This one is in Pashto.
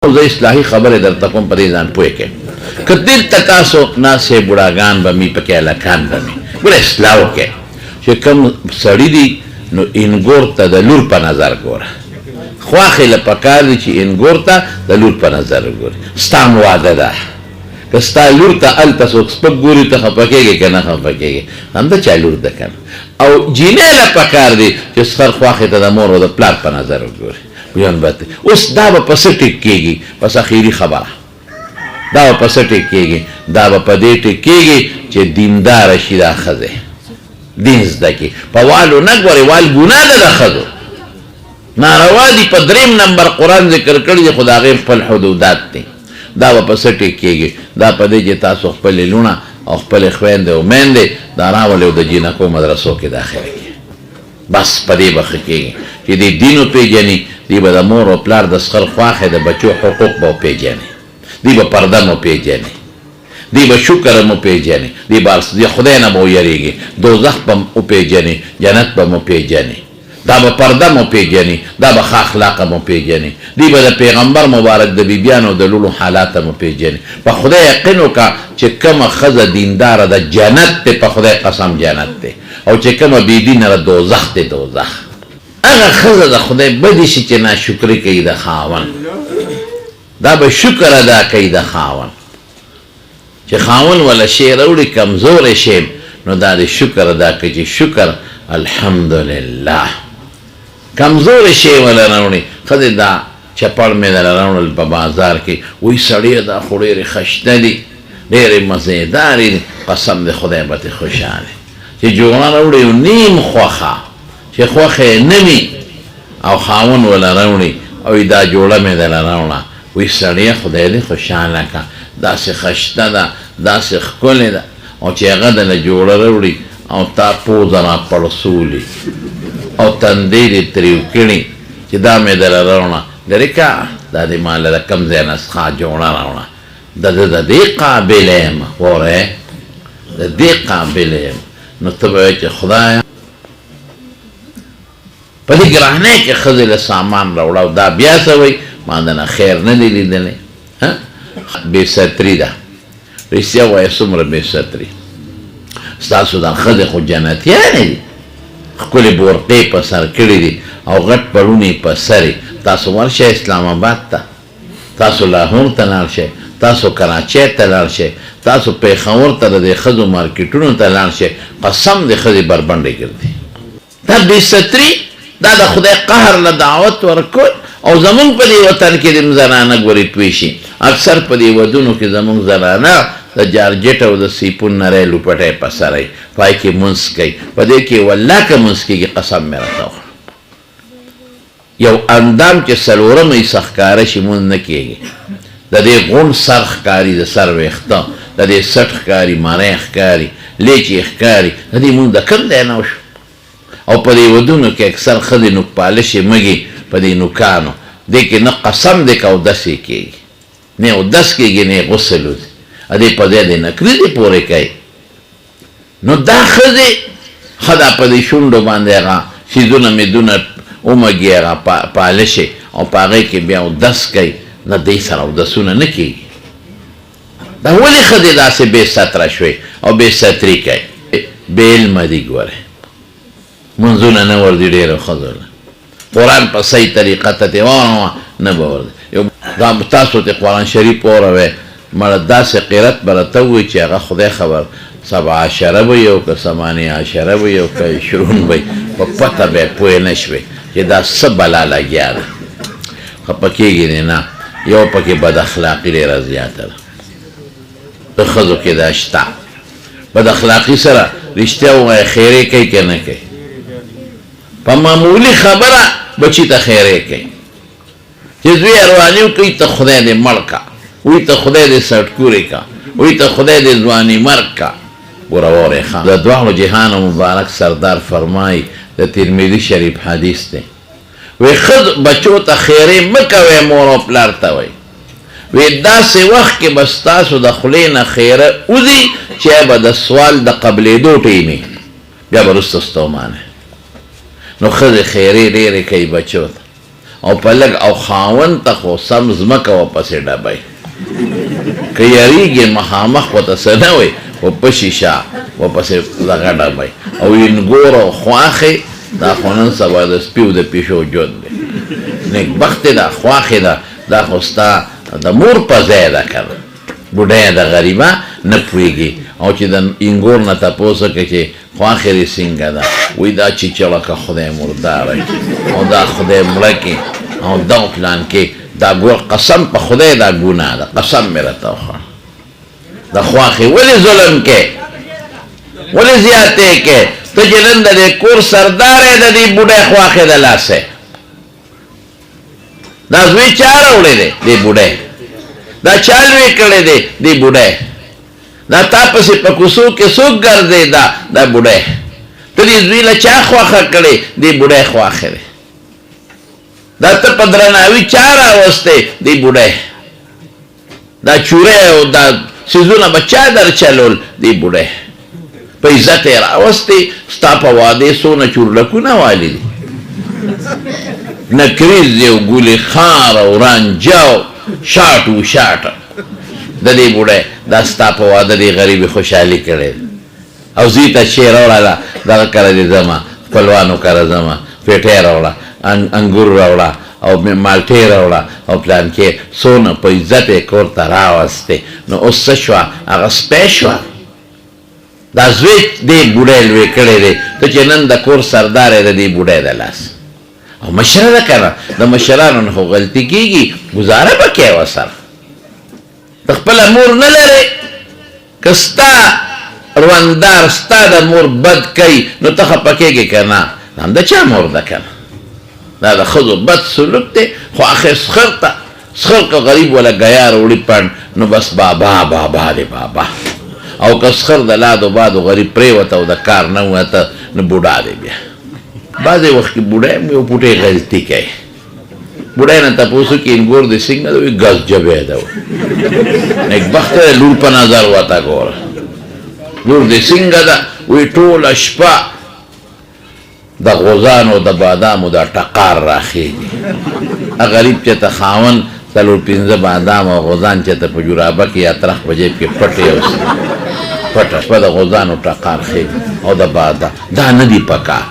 زه اصلاحي خبره درته کوم په دې ځان پوه کړئ که دلته تاسو ناسې بوډاګان به مې پکې هلکان به مې ګوره اصلاح وکړئ چې کوم سړي دي نو انګور ته د لور په نظر ګوره خواښې له پکار دي چې انګور ته د لور په نظر وګوري ستا م واده ده که ستا لور ته هلته څوک سپک ګوري ته خفه کېږې که نه خفه کېږې همدا چا لور ده که نه او جینۍ له پکار دي چې سخر خواښې ته د مور او د پلار په نظر وګوري اوس دا به په څه ټیک کېږي بس اخري خبره دا به په څه ټیک کېږي دا به په دې ټیک کېږي چې دینداره شي دا ښځې دین زده کړي په والو نه ګورې وال ګناه ده د ښځو ناروا دي په درېم نمبر قرآن ذکر کړي دي خو د هغې خپل حدودات دي دا به په څه ټیک کېږي دا په دې چې تاسو خپلې لوڼه او خپلې خویندې او میندې دا راولې او د جینکو مدرسو کې داخله کړي بس په دې به ښه کېږي چې دې دین وپېژني دی به د مور او پلار د سخر خواښې د بچو حقوق به وپېژني دی به پرده مو پېژني دی به شکر مو پېژني دی به خدای نه به ویریږي دوزخ به مو پېژني جنت به مو پېژني دا به پرده مو پېژني دا به ښه اخلاقه مو پېژني دی به د پیغمبر مبارک د بیبیانو د لولو حالاته مو پېژني په خدای یقین وکړه چې کومه ښځه دینداره ده جنت دی په خدای قسم جنت دی او چې کومه بېدینه ده دوزخ دی دوزخ هغه ښځه د خدای بدې شي چې ناشکري کوي د خاوند دا به شکر ادا کوي د خاوند چې خاوند وله شی راوړي کمزوری شی نو دا د شکر ادا کوي چې شکر الحمدلله کمزوری شی وله راوړي ښځې دا چپړ مې دله راوړل په بازار کې وایي سړیه دا خو ډېرې خشته دي ډېرې مزېدارې دي قسم د خدای به ترې خوشحاله چې جوړه راوړي نیم خوښه چې خوښې نه وي او خاوند وله راوړي او دا جوړه مې دله راوړه وایي سړیه خدای دې خوشحاله کړه داسې خشته ده داسې ښکلې ده او چې هغه دله جوړه راوړي او تا پوزه را پړسولي او تندې دې ترېو کړي چې دا مې دله راوړه لرې که دا دې ما له کوم ځای نه څخه جوړه راوړه د دې قابل یم وره د دې قابل یم نو ته به وایې چې خدایه په دې ګرانۍ کې ښځې له سامان راوړه او دا بیا څه وایي ما دنه خیر نه دی لیدلی بې ستري ده رښتیا وایه څومره بې ستري ستاسو دا ښځې خو جنتیانې دي ښکلې بورقې په سر کړي دي او غټ پړونې په سرې تاسو ورشئ اسلام آباد ته تاسو لاهور ته لاړ شئ تاسو کراچۍ ته لاړ شئ تاسو پېښور ته د دې ښځو مارکېټونو ته لاړ شئ قسم د ښځې بربنډې ګرځي دا بې ستري دا د خدای قهر له دعوت ورکول او زمونږ په دې وطن کې د زنانه ګورې پوه شي اکثر په دې ودونو کې زمونږ زنانه د جارجټ او د سیپون نری لوپټی په سری پای کې مونځ کوي په دې کې والله که مونځ کېږي قسم مې راته وخوړ یو اندام چې څلورمه یې څه ښکاره شي مونځ نه کېږي د دې غونډ سر ښکاري د سر ویښته د دې سټ ښکاري مری ښکاري لیچې ښکاري د دې مونځ د کوم دی نه وشو او په دې ودونو کې اکثر ښځې نوک پالشې مږي په دې نوکانو دې کې نه قسم دی که اودس یې کېږي نه اودس کېږي نه یې غسل وځي دې په ځای د نکري دې پورې کوي نو دا ښځې ښه دا په دې شونډو باندې هغه څیزونه میدونه ومږي هغه پالشې او په هغې کې بیا اودس کوي نه دې سره اودسونه نه کېږي دا ولې ښځې داسې بې ستره شوې او بې ستري کوي بې علمه دي ګورې منځونه نه ورځي ډېرو ښځو له قرآن په صحیح طریقه ته دې ووایه نه به ورځي دا تاسو ته قرآن شریف واوروئ مړه داسې قرت به راته ووایي چې هغه خدای خبر 17 به وي او که 18 به وي او که 20 به وي په پته به یې پوه نه شوې چې دا څه بلا لګیا ده خفه کېږي دې نه یو پکې بد اخلاقي ډېره زیاته ده د ښځو کې دا شته بد اخلاقي سره رښتیا ووایه خیرې کوي که نه کوي په معمولي خبره بچي ته خیرې کوي چې زوی ارواني وکړي ته خدای دې مړ کا وی ته خدای دې سټکورې کا وی ته خدای دې ځواني مرګ کا ګوره واورئ ښه د دواړو جهانو مبارک سردار فرمایي د ترمذي شریف حدیث دی وی ښځو بچو ته خیرې مه کوئ مور او پلار ته وی وی داسې وخت کې به ستاسو د خولې نه خیره وځي چې به د سوال د قبلېدو ټیمې بیا به وروسته ستومانه نو ښځې خیرې ډېرې کوي بچو ته او په لږ او خاوند ته خو سم ځمکه ورپسې ډبی که یریږي مخامخ ورته څه نه وی خو په شیشه ورپسې دغه ډبی او انګور او خواښې دا خو نن سبا د سپیو د پیشو جود دی نیکبختې ده خواښې ده دا خو ستا د مور په ځای ده که نه بوډۍ د غریبه نه پوهېږي او چې د انګور نه تپوس وکړي چې خواښې دې څنګه ده وایي دا چیچړه که خدای مرداره کړي او دا خدای مړه کړي او دا پلان کې دا قسم په خدای دا ګناه ده قسم مې راته وخوړ د خواښې ولې ظلم کې ولې زیاتې کې ته چې نن د دې کور سردار یې د دې بوډۍ خواښې د لاسه دا زوی چا راوړی دی دې بوډۍ دا چا لوی کړی دی دې بوډۍ دا تا پسې په کوڅو کې څوک ګرځې دا بوډۍ ته دې زوی له چا خواښه کړې دې بوډۍ خواښې دی دا ته په درناوي چا راوستی دې بوډۍ دا چورې او دا څیزونه به چا در چلول دې بوډۍ په عزت یې راوستی ستا په واده څونه چورلکونه والي دي نکریز دی او ګولې خار او رانجه او شاټ و شاټه د دې بوډۍ دا ستا په واده دې غریبې خوشحالي کړې او زوی ته چې راوړله دغه کره دې ځمه خپلوانو کره ځمه پیټۍ راوړه انګور راوړه او مالټې راوړه او پلان کې څونه په عزت یې کور ته راوستې نو اوس څه شوه هغه سپی شوه دا زوی دې بوډۍ لوی کړی دی ته چې نن د کور سردار یې د دې بوډۍ د لاس او مشره ده که نه د مشرانو نه خو غلطي کېږي ګزاره به کوې ورسره د خپله مور نه لرې که ستا روندار ستا د مور بد کوي نو ته خفه کېږې که نه هم د چا مور ده که نه دا د ښځو بد سلوک دی خو آخر سخر ته سخر که غریب ولا ګیار وړي پڼ نو بس بابا بابا دی بابا او که سخر د لادو بادو غریب پرېوته او د کار نه وته نو بوډا دی بیا بعضې وخت کې بوډۍ هم یو پوټۍ غلطي کوي بوډۍ نه تپوس وکړي انګور دې څنګه ده وایي ګز جبی ده نیکبخته دی لور په نظر ورته ګوره لور دې څنګه ده وایي ټوله شپه د غوزانو د بادامو دا ټقار راخېږي غریب چې ته خاوند څلور پنځه بادام او غوزان چې ته په جورابه کې یا ترخ په جیب کې پټ یوسي پټه شپه د غوزانو ټقار خېږي او د بادام دا نه دي پکار